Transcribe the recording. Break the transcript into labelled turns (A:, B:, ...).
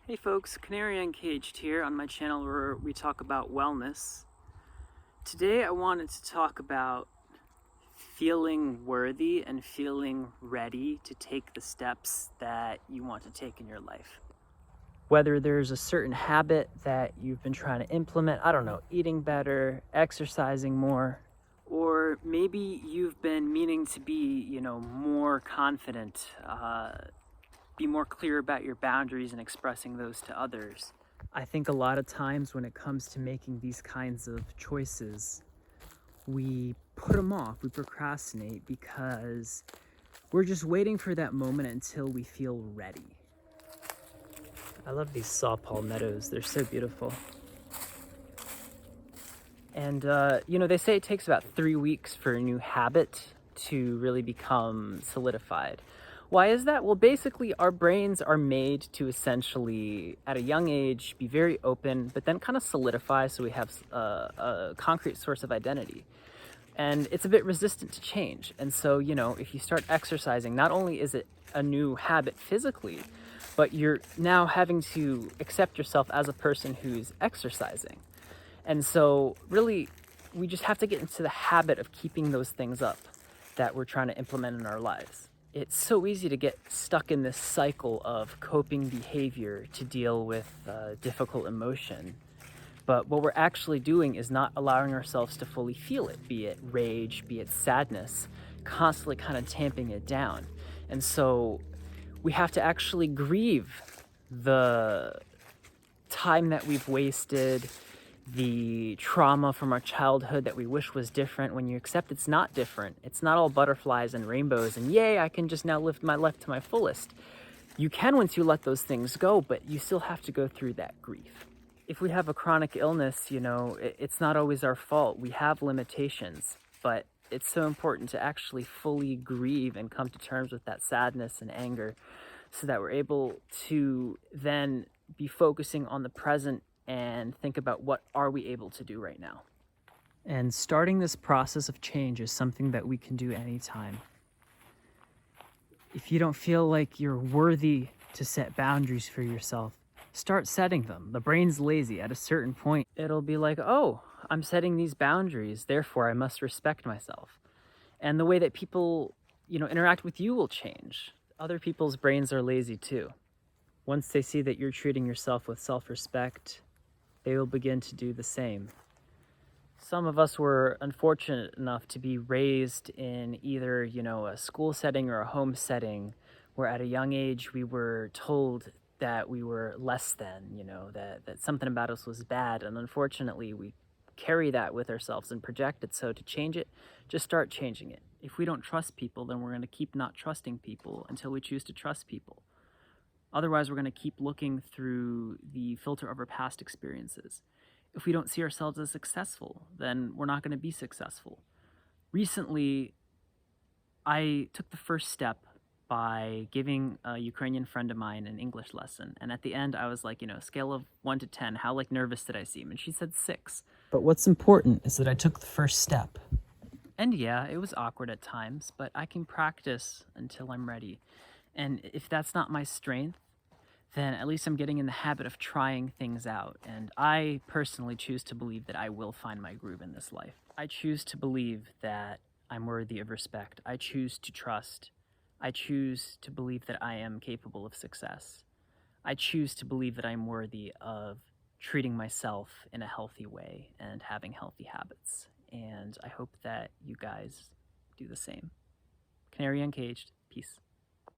A: Hey folks, Canary Uncaged here on my channel where we talk about wellness. Today I wanted to talk about feeling worthy and feeling ready to take the steps that you want to take in your life. Whether there's a certain habit that you've been trying to implement, I don't know, eating better, exercising more, or maybe you've been meaning to be, more confident, be more clear about your boundaries and expressing those to others. I think a lot of times when it comes to making these kinds of choices, we put them off, we procrastinate because we're just waiting for that moment until we feel ready. I love these sawpalm meadows, they're so beautiful. And, they say it takes about 3 weeks for a new habit to really become solidified. Why is that? Well, basically, our brains are made to essentially, at a young age, be very open, but then kind of solidify so we have a concrete source of identity. And it's a bit resistant to change. And so, if you start exercising, not only is it a new habit physically, but you're now having to accept yourself as a person who's exercising. And so really, we just have to get into the habit of keeping those things up that we're trying to implement in our lives. It's so easy to get stuck in this cycle of coping behavior to deal with difficult emotion. But what we're actually doing is not allowing ourselves to fully feel it, be it rage, be it sadness, constantly kind of tamping it down. And so we have to actually grieve the time that we've wasted, the trauma from our childhood that we wish was different. When you accept it's not different, it's not all butterflies and rainbows and yay, I can just now live my life to my fullest. You can once you let those things go, but you still have to go through that grief. If we have a chronic illness, it's not always our fault. We have limitations, but it's so important to actually fully grieve and come to terms with that sadness and anger so that we're able to then be focusing on the present and think about what are we able to do right now. And starting this process of change is something that we can do anytime. If you don't feel like you're worthy to set boundaries for yourself, start setting them. The brain's lazy. At a certain point, it'll be like, oh, I'm setting these boundaries, therefore I must respect myself. And the way that people, interact with you will change. Other people's brains are lazy too. Once they see that you're treating yourself with self-respect, they will begin to do the same. Some of us were unfortunate enough to be raised in either, a school setting or a home setting where at a young age we were told that we were less than, that something about us was bad. And unfortunately, we carry that with ourselves and project it. So to change it, just start changing it. If we don't trust people, then we're going to keep not trusting people until we choose to trust people. Otherwise, we're going to keep looking through the filter of our past experiences. If we don't see ourselves as successful, then we're not going to be successful. Recently, I took the first step by giving a Ukrainian friend of mine an English lesson. And at the end, I was like, scale of 1 to 10, how nervous did I seem? And she said 6. But what's important is that I took the first step. And yeah, it was awkward at times, but I can practice until I'm ready. And if that's not my strength, then at least I'm getting in the habit of trying things out. And I personally choose to believe that I will find my groove in this life. I choose to believe that I'm worthy of respect. I choose to trust. I choose to believe that I am capable of success. I choose to believe that I'm worthy of treating myself in a healthy way and having healthy habits. And I hope that you guys do the same. Canary Uncaged, peace.